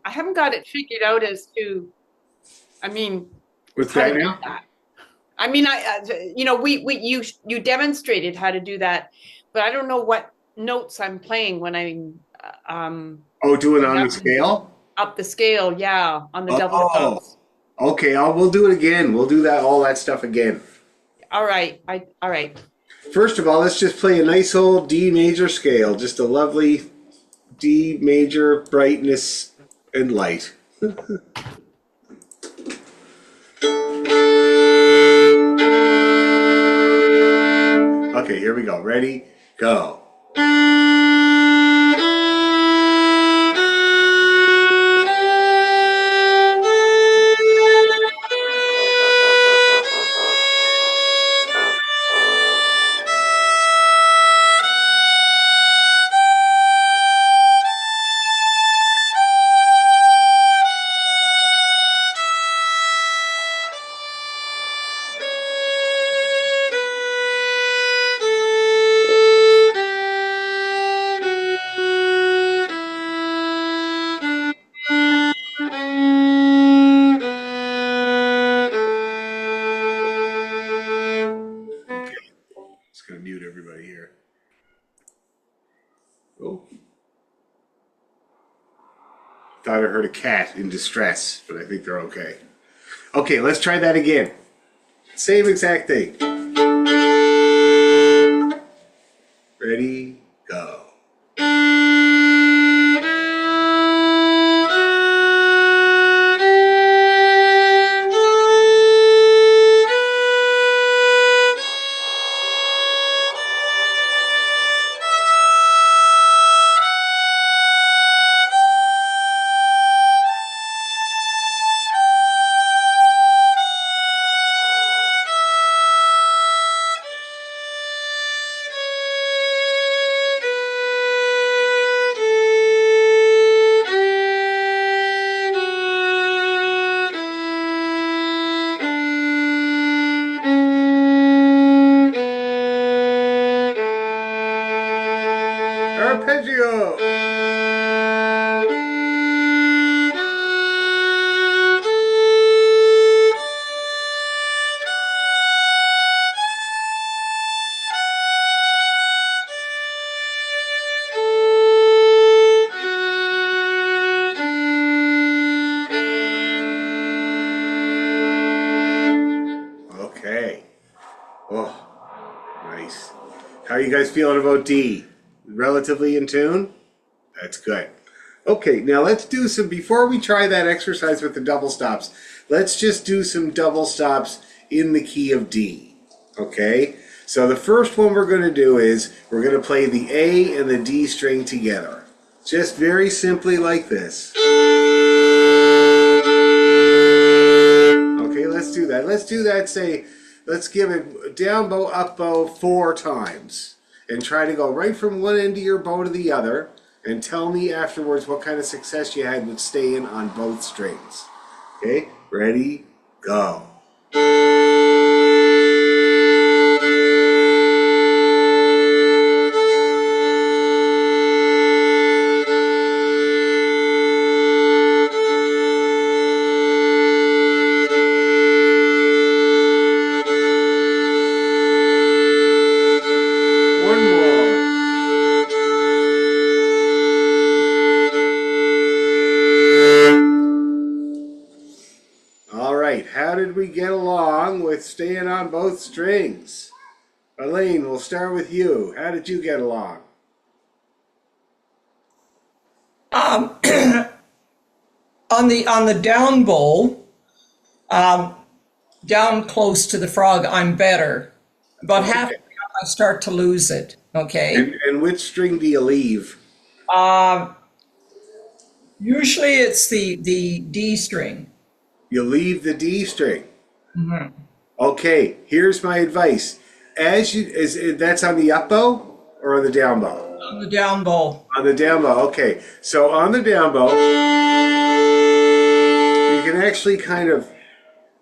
I haven't got it figured out as to, I mean, What's how to that do now? that. I mean, you demonstrated how to do that, but I don't know what notes I'm playing when I'm Oh, doing going on the scale? up the scale. Yeah, on the double Oh, stops. okay. We'll do it again. We'll do all that stuff again. All right. First of all, let's just play a nice old D major scale. Just a lovely D major brightness and light. Okay, here we go. Ready? Go. Okay, just gonna mute everybody here. Oh, thought I heard a cat in distress, but I think they're okay. Okay, let's try that again. Same exact thing. Ready? Go. Arpeggio! Okay. Oh, nice. How are you guys feeling about D? Relatively in tune? That's good. Okay, now let's do some, before we try that exercise with the double stops, let's just do some double stops in the key of D. Okay? So the first one we're going to do is we're going to play the A and the D string together. Just very simply like this. Okay, let's do that. Let's do that, say, let's give it down bow, up bow 4 times. And try to go right from one end of your bow to the other. And tell me afterwards what kind of success you had with staying on both strings. Okay, ready, go. One more. All right, how did we get along with staying on both strings? Elaine, we'll start with you. How did you get along? Um, on the down bowl, um, down close to the frog, I'm better. About halfway Okay. up, I start to lose it. Okay. And which string do you leave? Um, Usually it's the D string. You leave the D string. Okay, here's my advice. As you that's on the up bow or on the down bow? On the down bowl. On the down bow. Okay, so on the down bow, you can actually kind of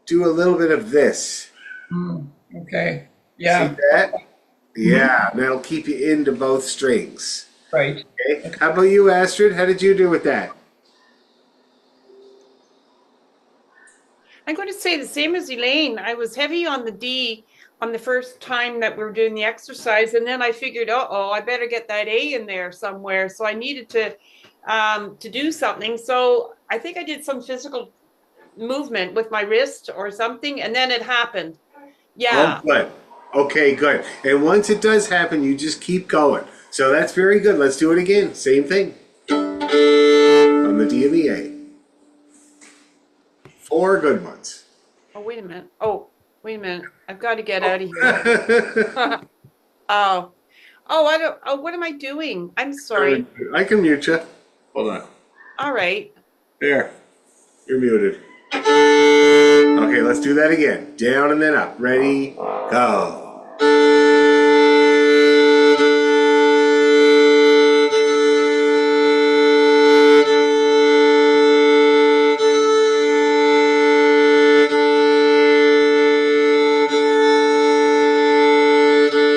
do a little bit of this. Okay. See Yeah. that? Yeah, and that'll keep you into both strings. Right. Okay. How about you, Astrid? How did you do with that? I'm going to say the same as Elaine. I was heavy on the D on the first time that we were doing the exercise, and then I figured, oh, I better get that A in there somewhere. So I needed to do something. So I think I did some physical movement with my wrist or something, and then it happened. Oh, Yeah. good. Okay, good. And once it does happen, you just keep going. So that's very good. Let's do it again. Same thing. On the D and the A. 4 good ones. Oh, wait a minute. Oh, wait a minute. I've got to get out of here. Oh, I don't. Oh, what am I doing? I'm sorry. I can mute you. Hold on. All right. There. You're muted. Okay, let's do that again. Down and then up. Ready? Go.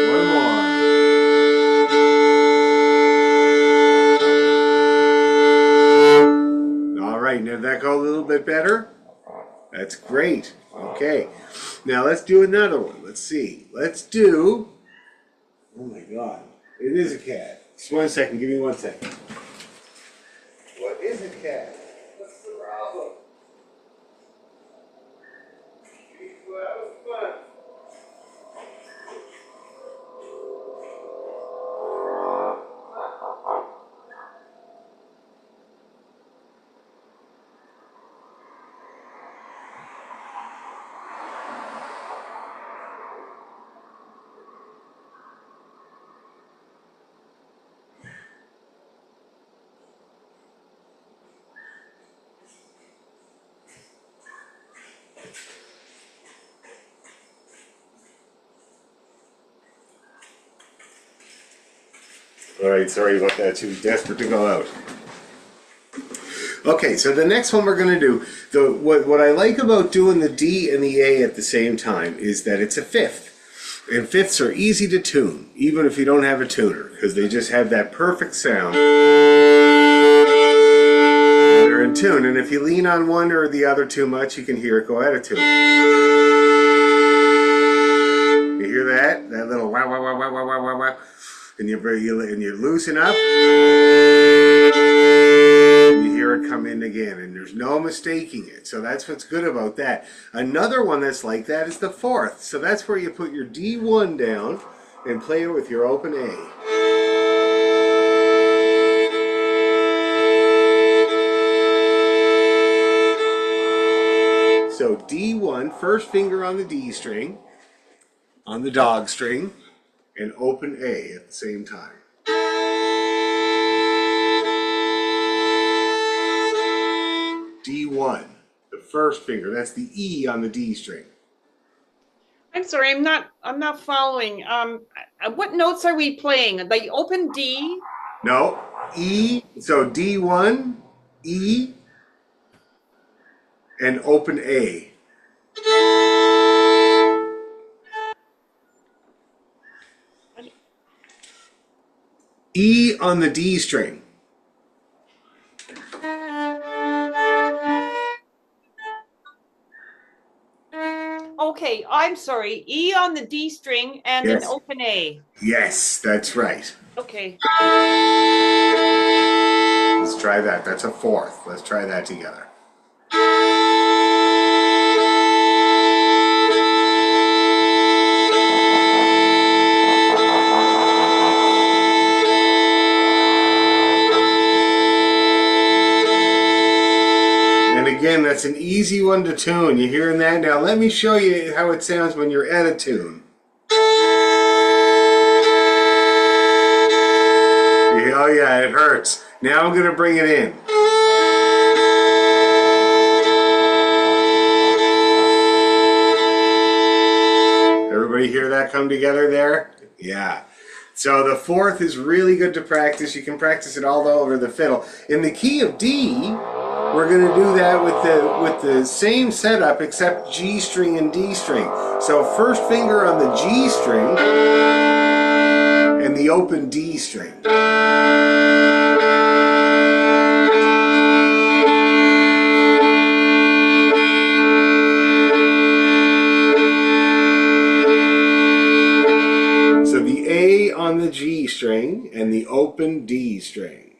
One more. All right, now did that go a little bit better? That's great. Okay. Now let's do another one. Let's see. Let's do. Oh my God. It is a cat. Just 1 second. Give me 1 second. What is a cat? What's the problem? Well, that was fun. All right, sorry about that. She was desperate to go out. Okay, so the next one we're going to do, what I like about doing the D and the A at the same time is that it's a fifth. And fifths are easy to tune, even if you don't have a tuner, because they just have that perfect sound. They're in tune, and if you lean on one or the other too much, you can hear it go out of tune. You hear that? That little wow, wow, wow, wow, wow, wow, wow, wow. And you loosen up, and you hear it come in again, and there's no mistaking it. So that's what's good about that. Another one that's like that is the fourth. So that's where you put your D1 down and play it with your open A. So D1, first finger on the D string, on the dog string, and open A at the same time. D1, the first finger, that's the E on the D string. I'm sorry. I'm not following. What notes are we playing? The open D. No, E, so D1, E, and open A. E on the D string. Okay, I'm sorry. E on the D string and an Yes. open A. Yes, that's right. Okay. Let's try that. That's a fourth. Let's try that together. And again, that's an easy one to tune. You hearing that? Now let me show you how it sounds when you're at a tune. Oh yeah, it hurts. Now I'm going to bring it in. Everybody hear that come together there? Yeah. So the fourth is really good to practice. You can practice it all over the fiddle. In the key of D, we're going to do that with the same setup except G string and D string. So first finger on the G string and the open D string. open D string.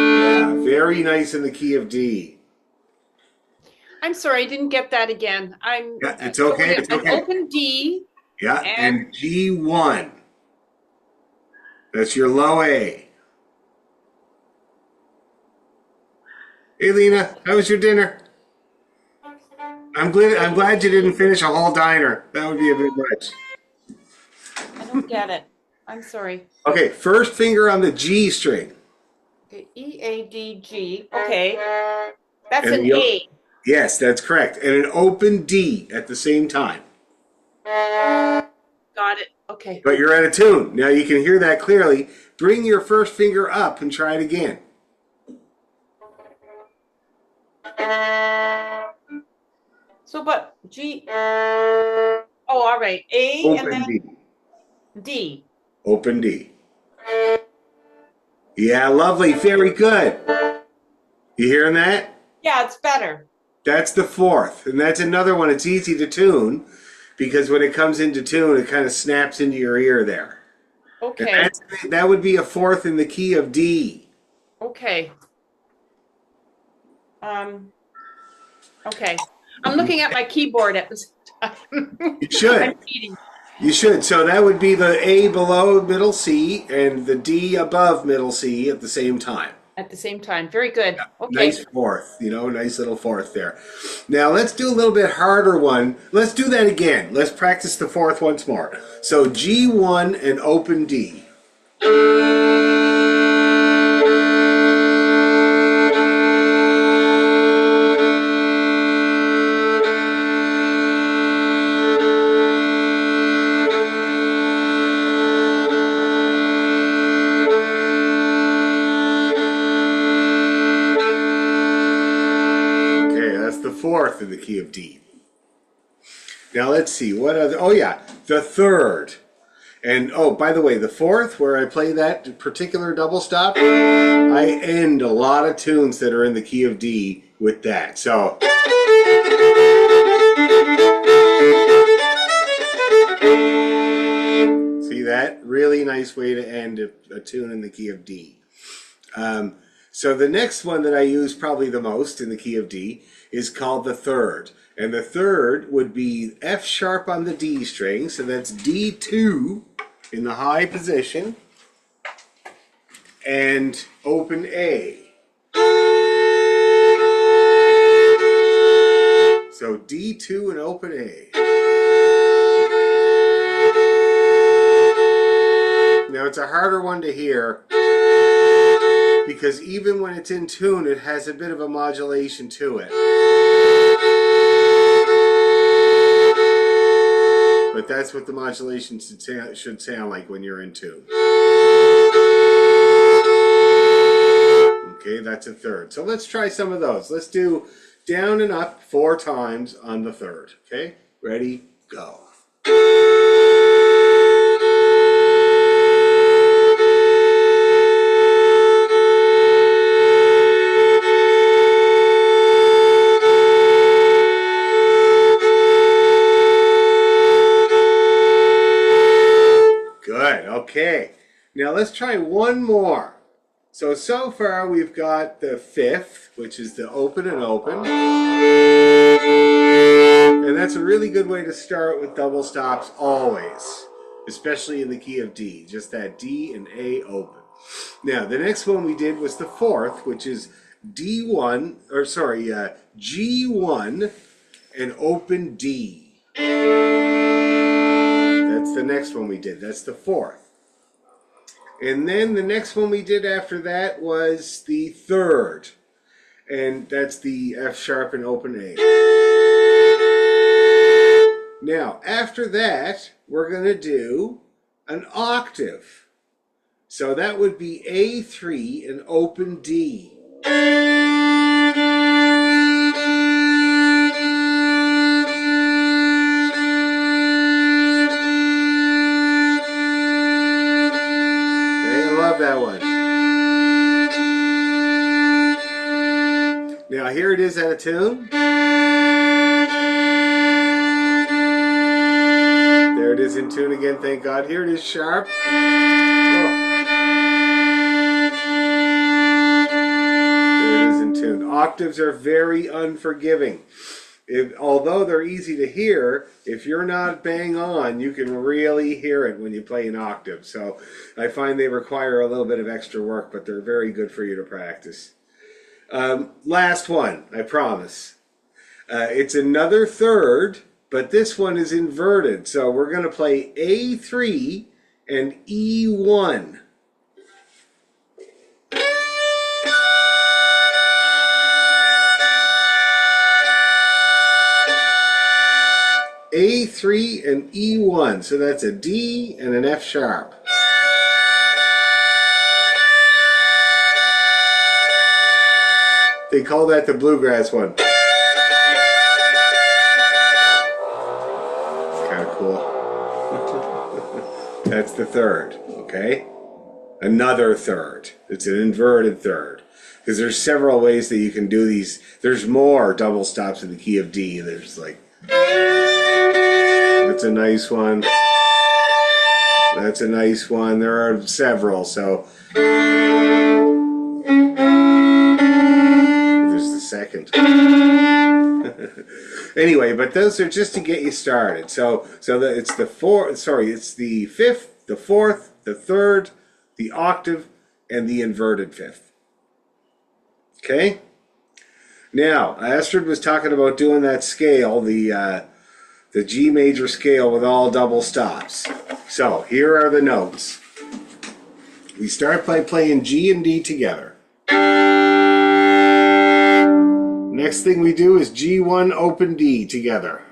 Yeah, very nice in the key of D. I'm sorry, I didn't get that again. I'm Yeah, it's so okay. It's an okay. open D Yeah, and and G1. That's your low A. Hey, Lena, how was your dinner? I'm glad you didn't finish a whole diner. That would be a bit much. I don't get it. I'm sorry. Okay, first finger on the G string. Okay, E A D G. Okay, that's And an the, A. yes, that's correct. And an open D at the same time. Got it. Okay. But you're at a tune. Now you can hear that clearly. Bring your first finger up and try it again. So, but G. Oh, all right. A and Open then D. D. Open D. Yeah, lovely. Very good. You hearing that? Yeah, it's better. That's the fourth. And that's another one. It's easy to tune because when it comes into tune, it kind of snaps into your ear there. And Okay. that would be a fourth in the key of D. Okay. Um. Okay. I'm looking at my keyboard at this time. You should. I'm cheating You should. So that would be the A below middle C and the D above middle C at the same time. at the same time. Very good. Okay. Nice fourth, nice little fourth there. Now let's do a little bit harder one. Let's do that again. Let's practice the fourth once more. So G1 and open D. Okay, that's the fourth in the key of D. Now let's see, what other, oh yeah, the third. And oh, by the way, the fourth, where I play that particular double stop, I end a lot of tunes that are in the key of D with that. So. See that? Really nice way to end a tune in the key of D. So the next one that I use probably the most in the key of D is called the third. And the third would be F sharp on the D string, so that's D2 in the high position, and open A. So D2 and open A. Now it's a harder one to hear because even when it's in tune, it has a bit of a modulation to it. But that's what the modulation should sound like when you're in tune. Okay, that's a third. So let's try some of those. Let's do down and up 4 times on the third. Okay, ready, go. Good, okay. Now let's try one more. So far we've got the fifth, which is the open and open. And that's a really good way to start with double stops always, especially in the key of D, just that D and A open. Now the next one we did was the fourth, which is G1 and open D. That's the next one we did. That's the fourth. And then the next one we did after that was the third. And that's the F sharp and open A. Now, after that, we're going to do an octave. So that would be A3 and open D. That one. Now here it is out of tune. There it is in tune again, thank God. Here it is, sharp. Oh. There it is in tune. Octaves are very unforgiving. Although they're easy to hear, if you're not bang on, you can really hear it when you play an octave. So I find they require a little bit of extra work, but they're very good for you to practice. Last one, I promise. It's another third, but this one is inverted. So we're going to play A3 and E1. A3 and E1. So that's a D and an F sharp. They call that the bluegrass one. It's kind of cool. That's the third, okay? Another third. It's an inverted third. Because there's several ways that you can do these. There's more double stops in the key of D. There's like... That's a nice one. That's a nice one. There are several, so... There's the second. Anyway, but those are just to get you started. So it's the fourth, sorry, it's the fifth, the fourth, the third, the octave, and the inverted fifth. Okay? Now, Astrid was talking about doing that scale, the G major scale with all double stops. So here are the notes. We start by playing G and D together. Next thing we do is G1 open D together.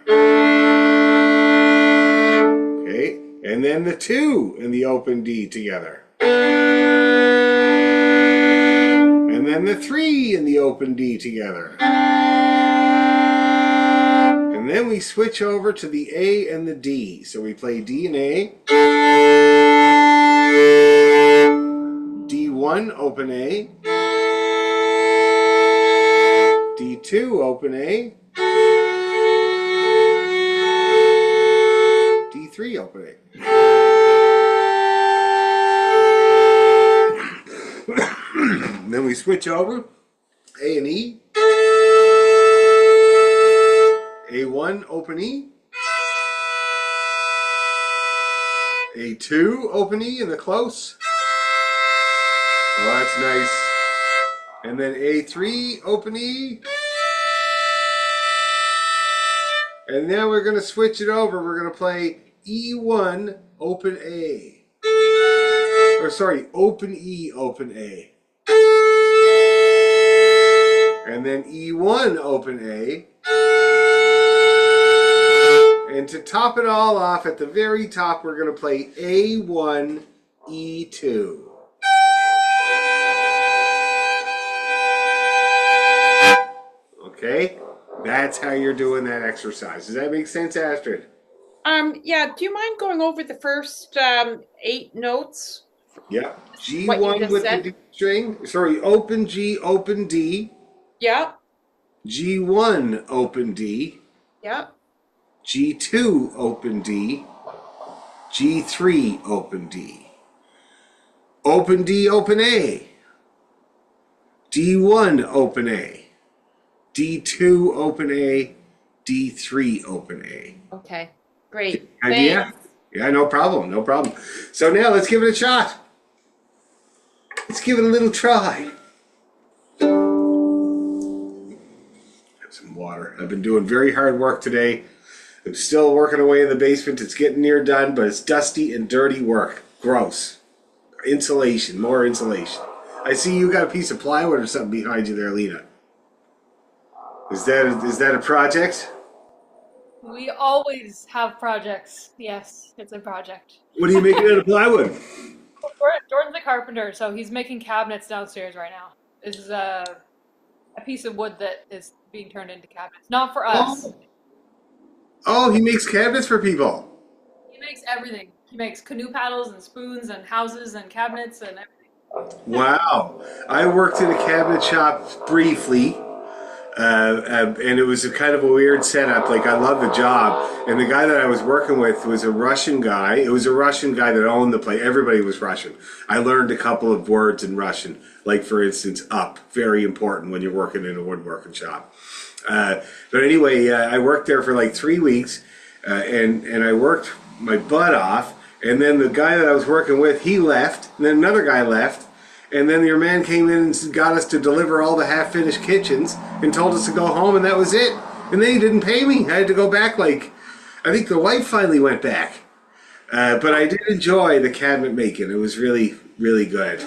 Okay, and then the 2 and the open D together. And then the 3 and the open D together. And then we switch over to the A and the D. So we play D and A. D1 open A. D2 open A. D3 open A. Then we switch over A and E. A1 open E. A2 open E in the close. Oh, that's nice. And then A3 open E. And now we're going to switch it over. We're going to play E1 open A. Or sorry, open E open A. And then E1 open A. And to top it all off, at the very top, we're going to play A1 E2. Okay? That's how you're doing that exercise. Does that make sense, Astrid? Yeah, do you mind going over the first 8 notes? Yeah. What you G1 just with said? the D string. Sorry, open G, open D. Yeah, G1 open D. yeah. G2 open D. G3 open D. Open D open A. D1 open A. D2 open A. D3 open A. Okay, great. Idea? Thanks. Yeah, no problem, no problem. So now let's give it a shot. Let's give it a little try. Have some water. I've been doing very hard work today. I'm still working away in the basement. It's getting near done, but it's dusty and dirty work. Gross. Insulation, more insulation. I see you got a piece of plywood or something behind you there, Lena. Is that a project? We always have projects. Yes, it's a project. What are you making out of plywood? Jordan's a carpenter, so he's making cabinets downstairs right now. This is a piece of wood that is being turned into cabinets. Not for us. Oh, he makes cabinets for people. He makes everything. He makes canoe paddles and spoons and houses and cabinets and everything. Wow. I worked in a cabinet shop briefly, And it was a kind of a weird setup. Like, I love the job. And the guy that I was working with was a Russian guy. It was a Russian guy that owned the place. Everybody was Russian. I learned a couple of words in Russian. Like, for instance, up. Very important when you're working in a woodworking shop. But anyway, I worked there for like 3 weeks. And I worked my butt off. And then the guy that I was working with, he left. And then another guy left. And then your man came in and got us to deliver all the half-finished kitchens and told us to go home, and that was it. And then he didn't pay me. I had to go back, like, I think the wife finally went back. But I did enjoy the cabinet making. It was really, really good.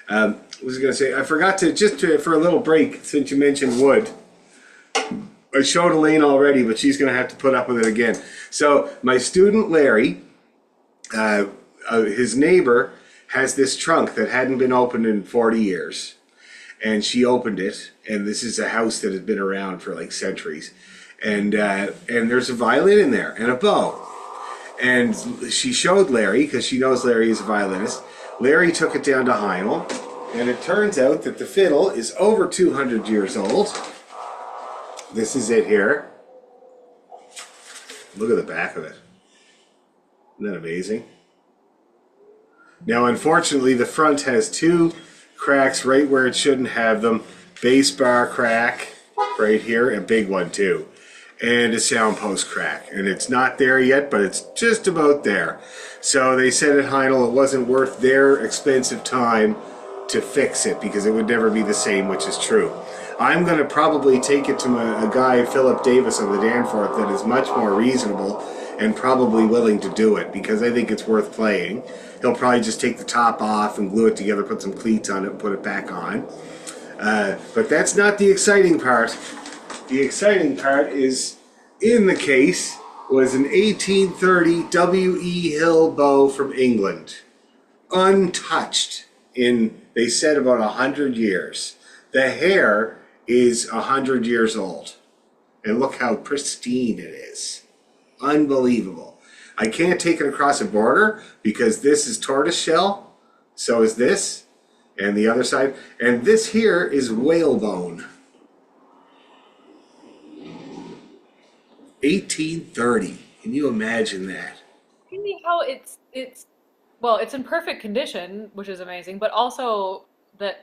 What was I going to say? I forgot to, for a little break, since you mentioned wood. I showed Elaine already, but she's going to have to put up with it again. So my student Larry, his neighbor, has this trunk that hadn't been opened in 40 years. And she opened it, and this is a house that has been around for like centuries. And there's a violin in there and a bow. And she showed Larry, because she knows Larry is a violinist. Larry took it down to Heinel, and it turns out that the fiddle is over 200 years old. This is it here. Look at the back of it. Isn't that amazing? Now, unfortunately, the front has two cracks right where it shouldn't have them. Bass bar crack right here, a big one too. And a sound post crack. And it's not there yet, but it's just about there. So they said at Heinel it wasn't worth their expensive time to fix it because it would never be the same, which is true. I'm going to probably take it to a guy, Philip Davis on the Danforth, that is much more reasonable and probably willing to do it because I think it's worth playing. He'll probably just take the top off and glue it together, put some cleats on it, and put it back on. But that's not the exciting part. The exciting part is, in the case, was an 1830 W.E. Hill bow from England. Untouched in, they said, about 100 years. The hair is 100 years old. And look how pristine it is. Unbelievable. I can't take it across a border because this is tortoise shell. So is this. And the other side. And this here is whalebone. 1830. Can you imagine that? Really how it's well, it's in perfect condition, which is amazing, but also the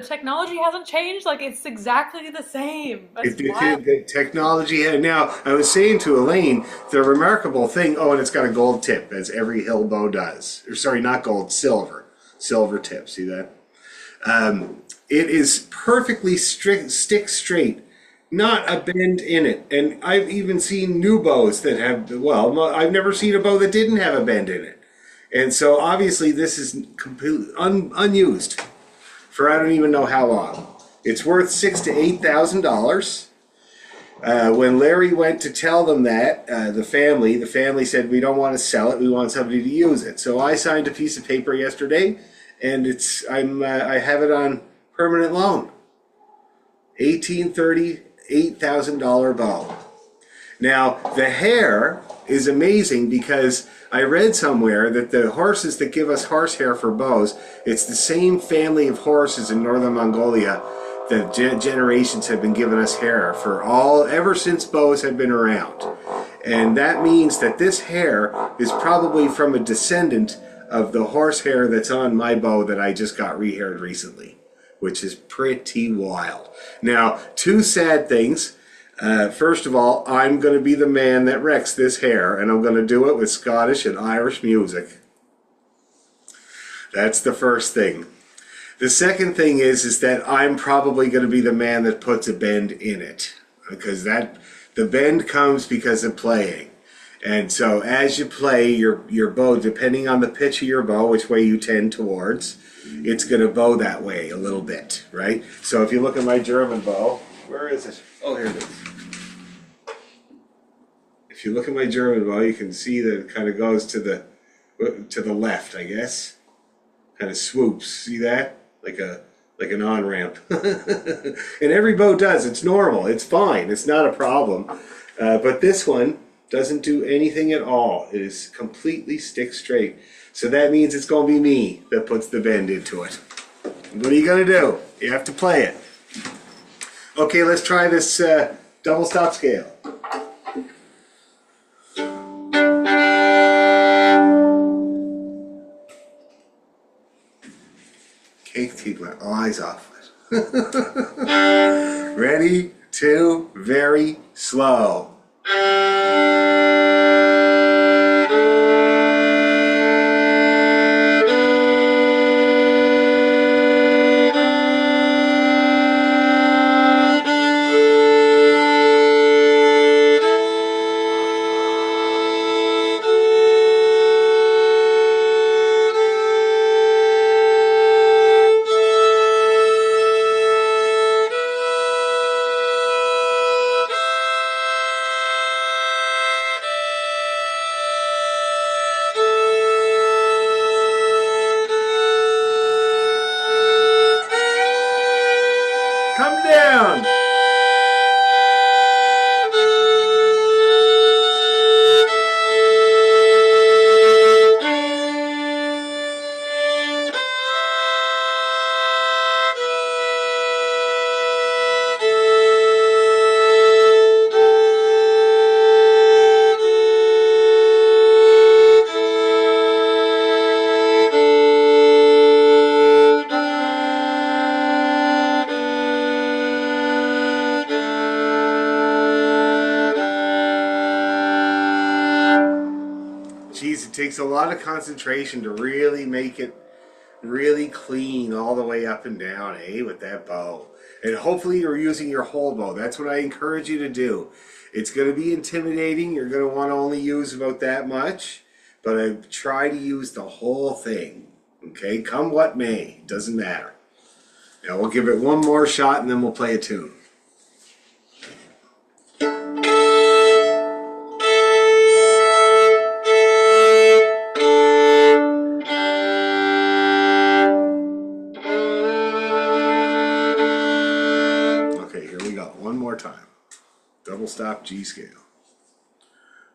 technology hasn't changed. Like it's exactly the same. That's wild. The technology had. Now, I was saying to Elaine, the remarkable thing, oh, and it's got a gold tip, as every hill bow does. Or sorry, not gold, silver. Silver tip, see that? It is perfectly stick straight, not a bend in it. And I've even seen new bows that have, well, I've never seen a bow that didn't have a bend in it. And so obviously this is completely unused for I don't even know how long. It's worth $6,000 to $8,000. When Larry went to tell them that, the family said, we don't want to sell it, we want somebody to use it. So I signed a piece of paper yesterday, and I have it on permanent loan. 1830, $8,000 bow. Now, the hair is amazing because I read somewhere that the horses that give us horsehair for bows, it's the same family of horses in northern Mongolia that generations have been giving us hair for ever since bows have been around. And that means that this hair is probably from a descendant of the horsehair that's on my bow that I just got rehaired recently, which is pretty wild. Now, two sad things. First of all, I'm going to be the man that wrecks this hair, and I'm going to do it with Scottish and Irish music. That's the first thing. The second thing is that I'm probably going to be the man that puts a bend in it, because the bend comes because of playing. And so as you play your bow, depending on the pitch of your bow, which way you tend towards, it's going to bow that way a little bit, right? So if you look at my German bow, where is it? Oh, here it is. If you look at my German bow, you can see that it kind of goes to the left, I guess. Kind of swoops. See that? Like an on-ramp. And every bow does. It's normal. It's fine. It's not a problem. But this one doesn't do anything at all. It is completely stick straight. So that means it's going to be me that puts the bend into it. What are you going to do? You have to play it. Okay, let's try this double stop scale. Okay, keep my eyes off it. Ready, two, very slow. Come down. Geez, it takes a lot of concentration to really make it really clean all the way up and down, eh, with that bow. And hopefully you're using your whole bow. That's what I encourage you to do. It's going to be intimidating. You're going to want to only use about that much, but I try to use the whole thing. Okay, come what may, doesn't matter. Now we'll give it one more shot and then we'll play a tune. Okay, here we go. One more time. Double stop G scale.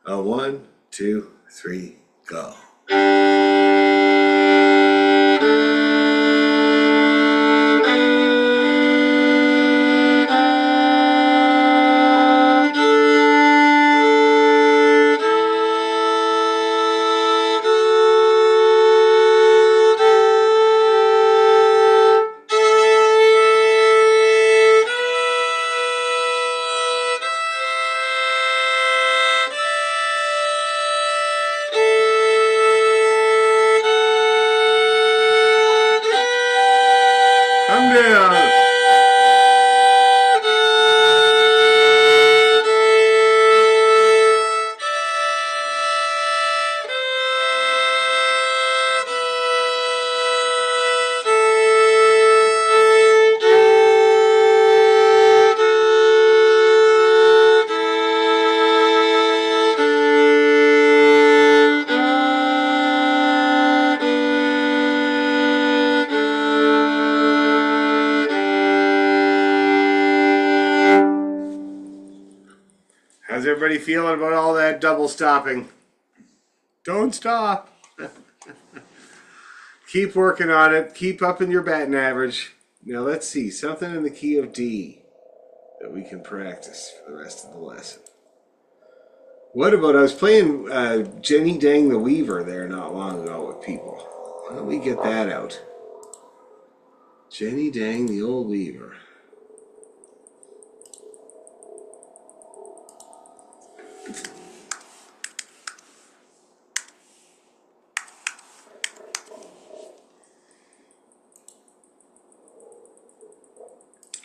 1, 2, 3, go. Come down. How's everybody feeling about all that double stopping? Don't stop. Keep working on it. Keep upping your batting average. Now let's see, something in the key of D that we can practice for the rest of the lesson. What about, I was playing Jenny Dang the Weaver there not long ago with people. Why don't we get that out? Jenny Dang the Old Weaver.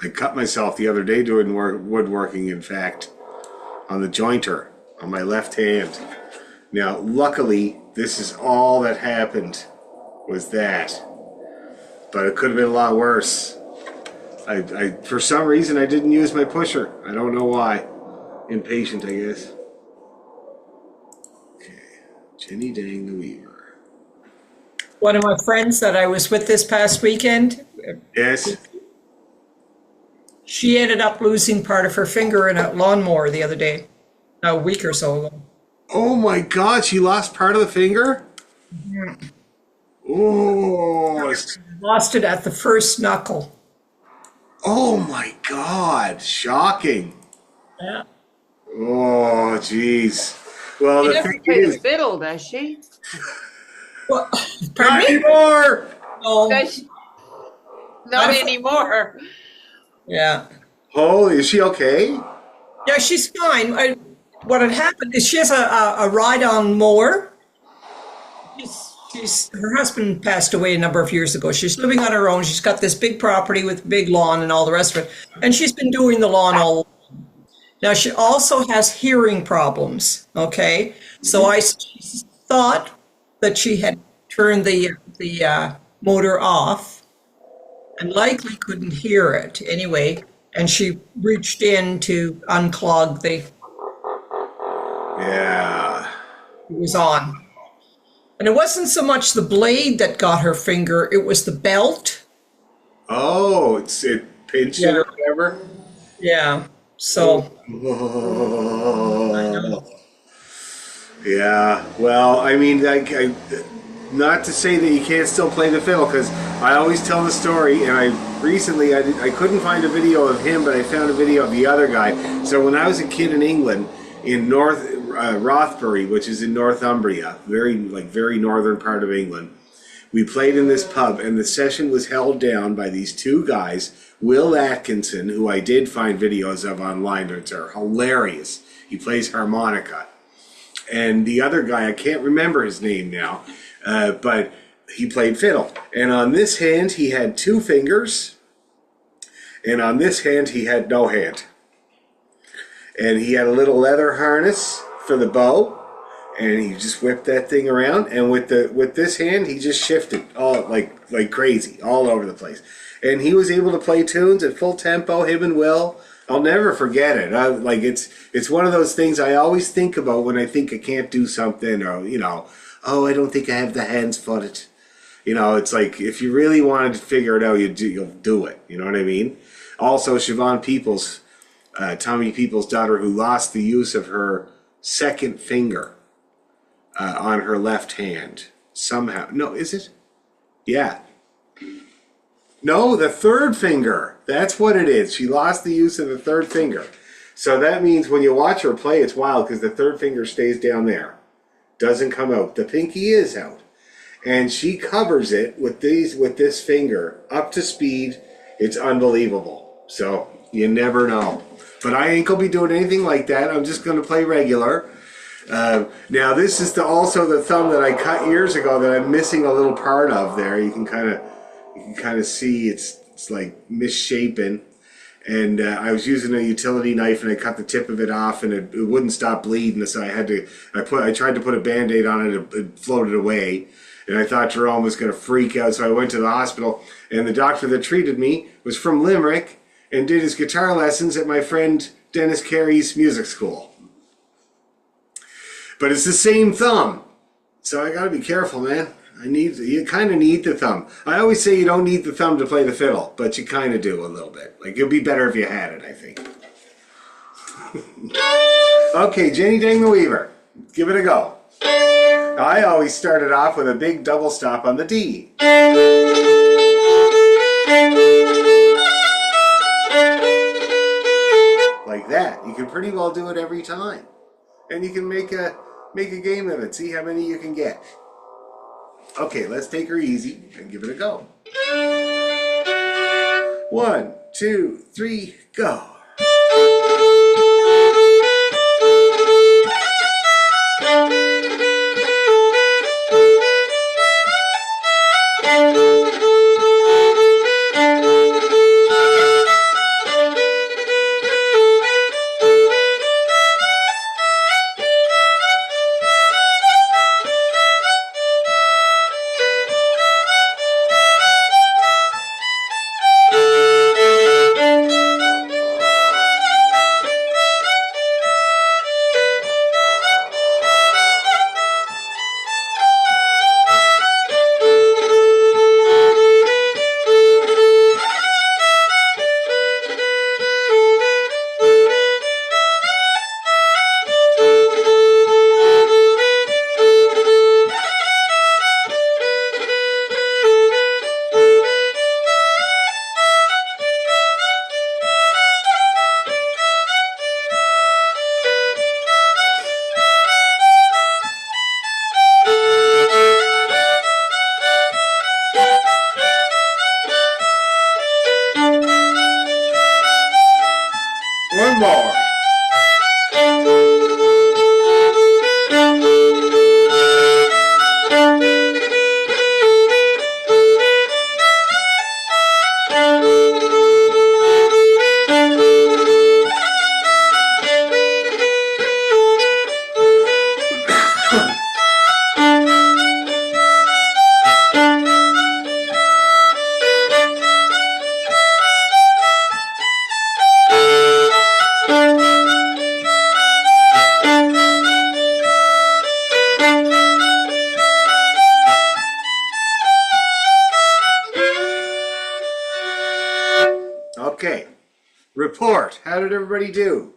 I cut myself the other day doing woodworking, in fact, on the jointer on my left hand. Now, luckily, this is all that happened was that. But it could have been a lot worse. I for some reason, I didn't use my pusher. I don't know why. Impatient, I guess. Okay, Jenny Dang the Weaver. One of my friends that I was with this past weekend, Yes. she ended up losing part of her finger in a lawnmower the other day, a week or so ago. Oh my God, she lost part of the finger? Oh, Lost it at the first knuckle. Oh my God, shocking. Yeah. Oh, jeez. Well, She the thing doesn't play the is, fiddle, does she? Well, pardon not me? anymore. No, Does she? Not not if, anymore. yeah. Holy, is she okay? Yeah, she's fine. What had happened is she has a ride-on mower. Her husband passed away a number of years ago. She's living on her own. She's got this big property with big lawn and all the rest of it. And she's been doing the lawn all. Now she also has hearing problems. Okay, so I thought that she had turned the motor off and likely couldn't hear it anyway. And she reached in to unclog the. It Yeah. was on. And it wasn't so much the blade that got her finger, it was the belt. Oh, it pinched it Yeah. or whatever. Yeah. So, I know. Yeah. Well, I mean, not to say that you can't still play the fiddle, because I always tell the story, and I couldn't find a video of him, but I found a video of the other guy. So when I was a kid in England, in North Rothbury, which is in Northumbria, very northern part of England, we played in this pub, and the session was held down by these two guys, Will Atkinson, who I did find videos of online, which are hilarious. He plays harmonica. And the other guy, I can't remember his name now, but he played fiddle. And on this hand, he had two fingers, and on this hand, he had no hand. And he had a little leather harness for the bow, and he just whipped that thing around. And with this hand, he just shifted all like crazy, all over the place. And he was able to play tunes at full tempo. Him and Will, I'll never forget it. It's one of those things I always think about when I think I can't do something, or oh, I don't think I have the hands for it. It's like if you really wanted to figure it out, you'll do it. You know what I mean? Also, Siobhan Peoples, Tommy Peoples' daughter, who lost the use of her second finger on her left hand somehow. No, is it? Yeah. No, the third finger. That's what it is. She lost the use of the third finger. So that means when you watch her play, it's wild because the third finger stays down there. Doesn't come out. The pinky is out. And she covers it with this finger up to speed. It's unbelievable. So you never know. But I ain't gonna be doing anything like that. I'm just gonna play regular. Now this is also the thumb that I cut years ago that I'm missing a little part of there. You can kind of see it's like misshapen. And I was using a utility knife, and I cut the tip of it off, and it wouldn't stop bleeding. So I tried to put a Band-Aid on it. It floated away, and I thought Jerome was going to freak out. So I went to the hospital, and the doctor that treated me was from Limerick and did his guitar lessons at my friend Dennis Carey's music school. But it's the same thumb, so I got to be careful, man. You kind of need the thumb. I always say you don't need the thumb to play the fiddle, but you kind of do a little bit. Like, it'd be better if you had it, I think. Okay, Jenny Dang the Weaver. Give it a go. I always started off with a big double stop on the D. Like that. You can pretty well do it every time. And you can make a game of it. See how many you can get. Okay, let's take her easy and give it a go. 1, 2, 3, go. one more. Okay, report. How did everybody do?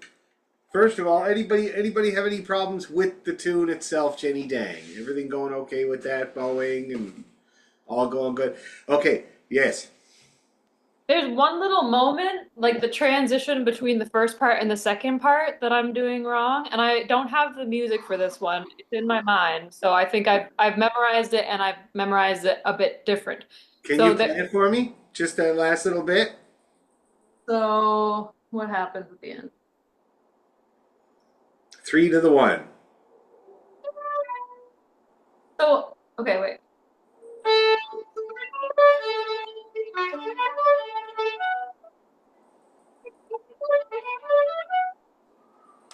First of all, anybody have any problems with the tune itself, Jenny Dang? Everything going okay with that, bowing and all going good? Okay, yes. There's one little moment, like the transition between the first part and the second part, that I'm doing wrong, and I don't have the music for this one. It's in my mind, so I think I've memorized it, and I've memorized it a bit different. Can So you play it for me? Just that last little bit? so what happens at the end? 3 to the 1. So okay, wait.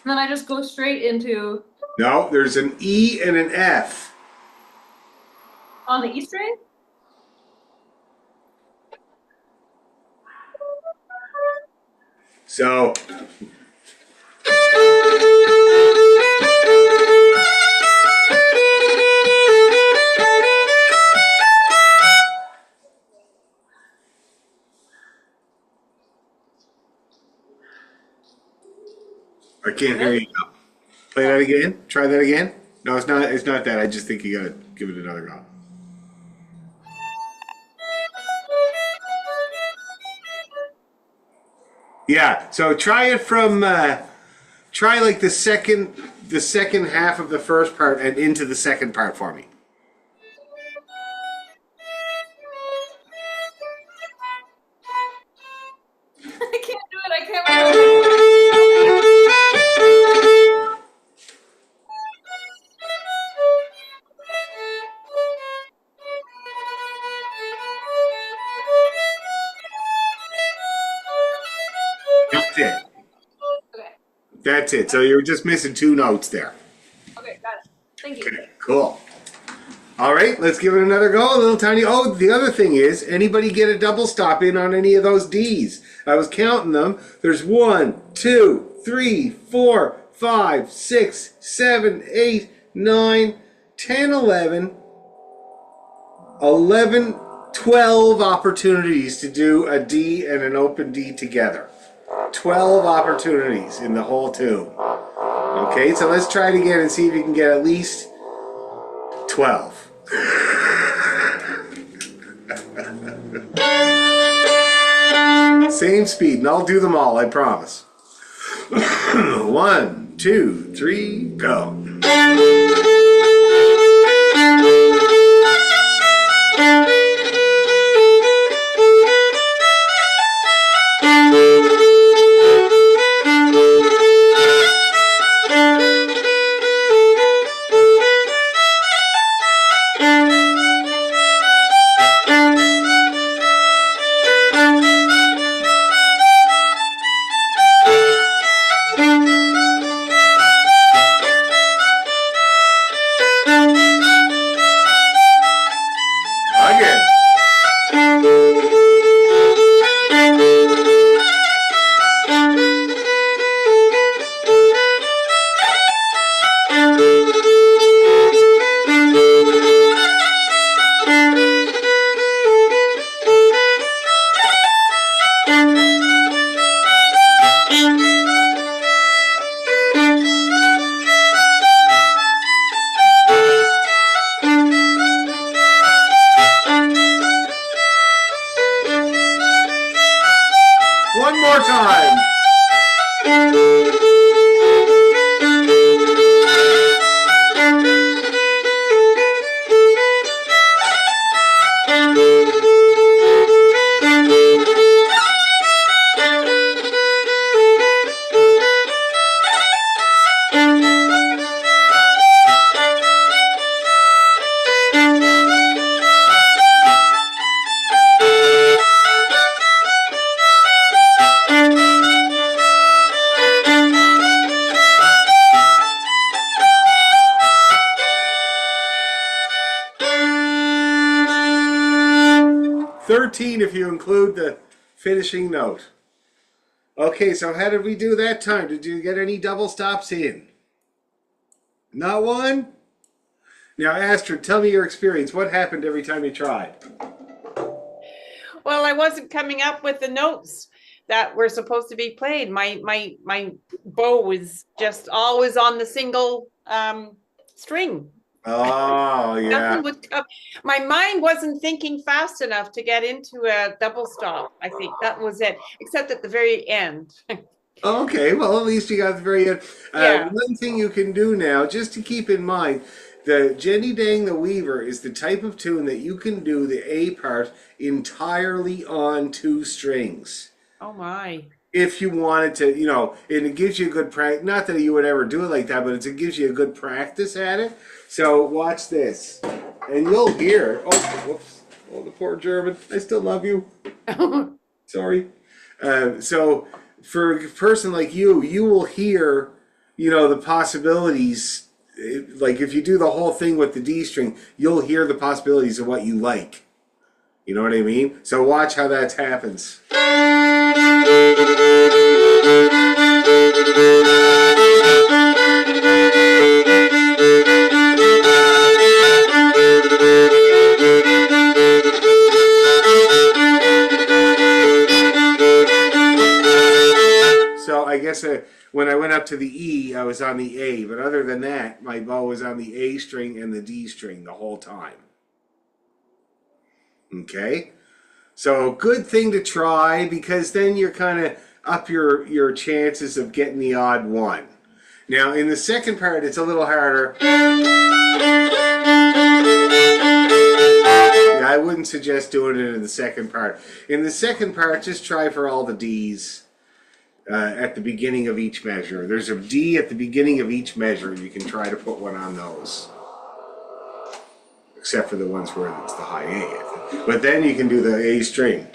And then I just go straight into No, there's an E and an F. on the E string. So I can't hear you now. Play that again. Try that again. No, it's not. It's not that. I just think you gotta give it another go. Yeah. So try it from. Try like the second half of the first part and into the second part for me. I can't do it. I can't remember. That's it. Okay. That's it. So you're just missing 2 notes there. Okay, got it. Thank you. Okay, cool. All right, let's give it another go. A little tiny. Oh, the other thing is, anybody get a double stop in on any of those D's? I was counting them. There's 1, 2, 3, 4, 5, 6, 7, 8, 9, 10, 11, 11, 12 opportunities to do a D and an open D together. 12 opportunities in the whole tune. Okay, so let's try it again and see if you can get at least 12. Same speed, and I'll do them all, I promise. 1, 2, 3, go. Again. One more time. to include the finishing note. Okay, so how did we do that time? Did you get any double stops in? Not one? Now, Astrid, tell me your experience. What happened every time you tried? Well, I wasn't coming up with the notes that were supposed to be played. My bow was just always on the single string. Oh, yeah. Nothing would come. My mind wasn't thinking fast enough to get into a double stop. I think that was it, except at the very end. Okay, well, at least you got the very end. Yeah. One thing you can do now, just to keep in mind, the Jenny Dang the Weaver is the type of tune that you can do the A part entirely on two strings. Oh my. If you wanted to, and it gives you a good practice. Not that you would ever do it like that, but it gives you a good practice at it. So watch this, and you'll hear. Oh, whoops! Oh, the poor German. I still love you. Sorry. So for a person like you will hear, the possibilities. Like if you do the whole thing with the D string, you'll hear the possibilities of what you like. You know what I mean? So watch how that happens. So I guess when I went up to the E, I was on the A. But other than that, my bow was on the A string and the D string the whole time. Okay? So good thing to try, because then you're kind of up your chances of getting the odd one. Now in the second part, it's a little harder. Yeah, I wouldn't suggest doing it in the second part. In the second part, just try for all the D's at the beginning of each measure. There's a D at the beginning of each measure. You can try to put one on those. Except for the ones where it's the high A. But then you can do the A string.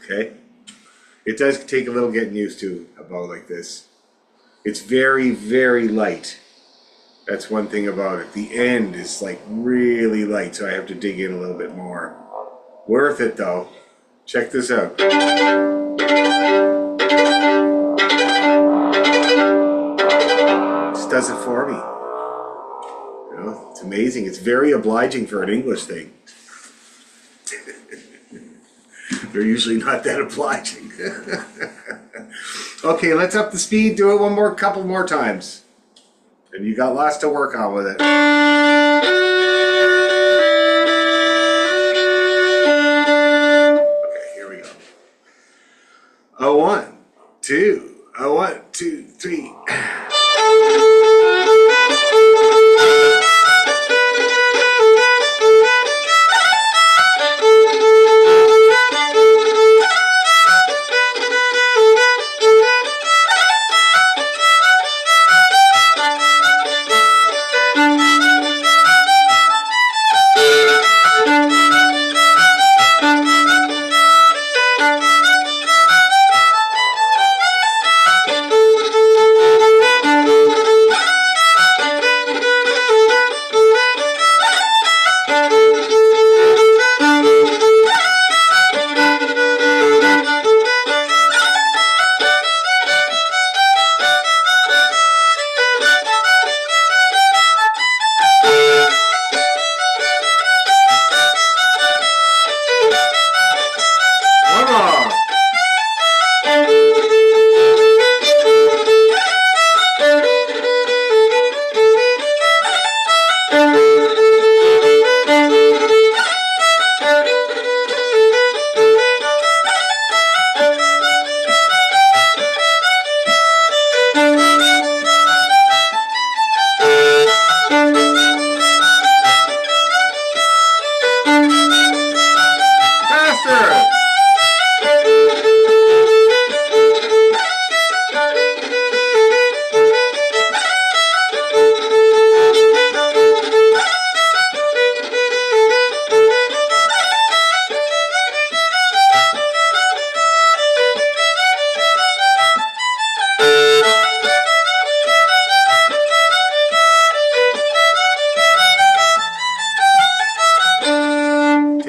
Okay? It does take a little getting used to a bow like this. It's very, very light. That's one thing about it. The end is like really light, so I have to dig in a little bit more. Worth it though. Check this out. Just does it for me. It's amazing. It's very obliging for an English thing. They're usually not that obliging. Okay, let's up the speed. Do it couple more times. And you got lots to work on with it. Okay, here we go. A 1, 2, a 1, 2, 3.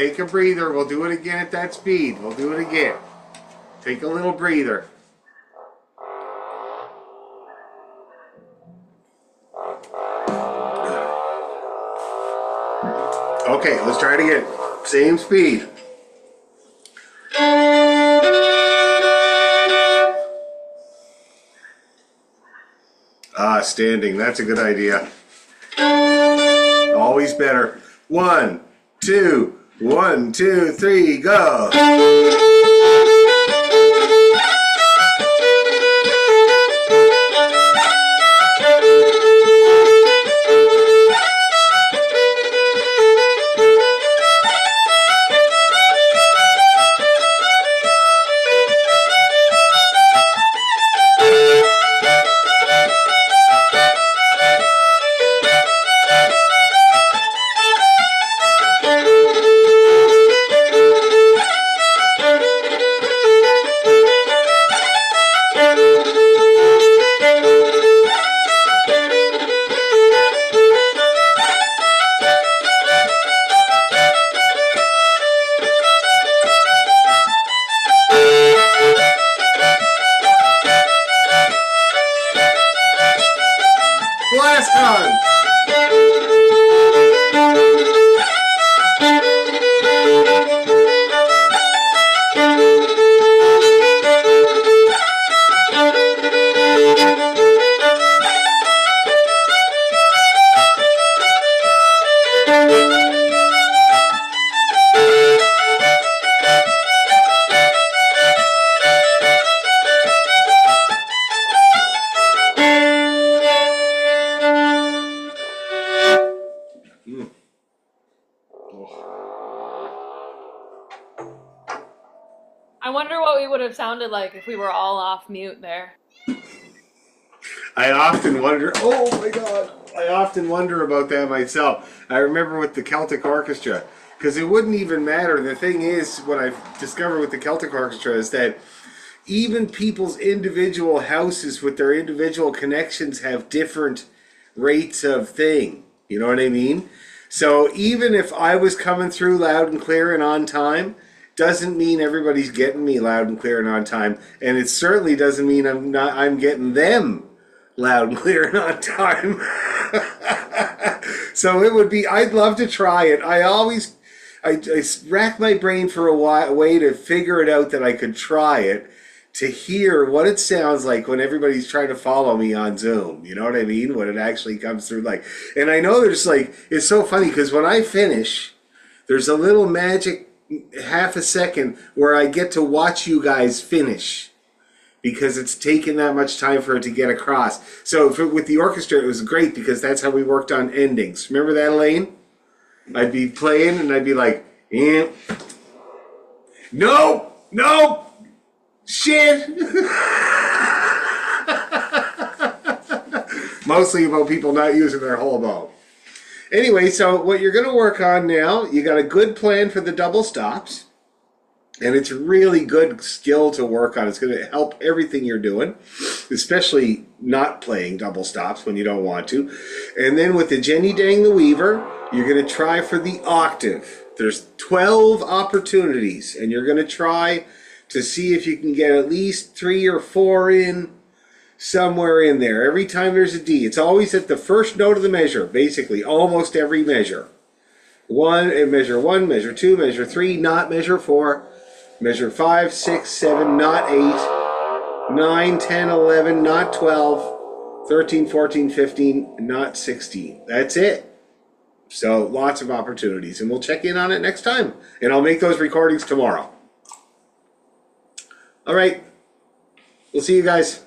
take a breather. We'll do it again at that speed. We'll do it again. Take a little breather. Okay, let's try it again. Same speed. Standing. That's a good idea. Always better. 1, 2, 1, 2, 3, go. Last time. I wonder what we would have sounded like if we were all off mute there. I often wonder, oh my God, I often wonder about that myself. I remember with the Celtic Orchestra, because it wouldn't even matter. The thing is, what I've discovered with the Celtic Orchestra is that even people's individual houses with their individual connections have different rates of thing. You know what I mean? So even if I was coming through loud and clear and on time, doesn't mean everybody's getting me loud and clear and on time, and it certainly doesn't mean I'm getting them loud and clear and on time. So it would be, I'd love to try it. I racked my brain for a way to figure it out that I could try it, to hear what it sounds like when everybody's trying to follow me on Zoom. You know what I mean? When it actually comes through like, and I know there's like, it's so funny because when I finish, there's a little magic half a second where I get to watch you guys finish, because it's taken that much time for it to get across. So with the orchestra, it was great because that's how we worked on endings. Remember that, Elaine? I'd be playing and I'd be like, eh. No, shit. Mostly about people not using their whole bow. Anyway, so what you're going to work on now, you got a good plan for the double stops. And it's a really good skill to work on. It's going to help everything you're doing, especially not playing double stops when you don't want to. And then with the Jenny Dang the Weaver, you're going to try for the octave. There's 12 opportunities, and you're going to try to see if you can get at least 3 or 4 in somewhere in there. Every time there's a D, it's always at the first note of the measure, basically, almost every measure. Measure 1, measure 2, measure 3, not measure 4. Measure 5, 6, 7, not 8, 9, 10, 11, not 12, 13, 14, 15, not 16. That's it. So lots of opportunities, and we'll check in on it next time. And I'll make those recordings tomorrow. All right. We'll see you guys.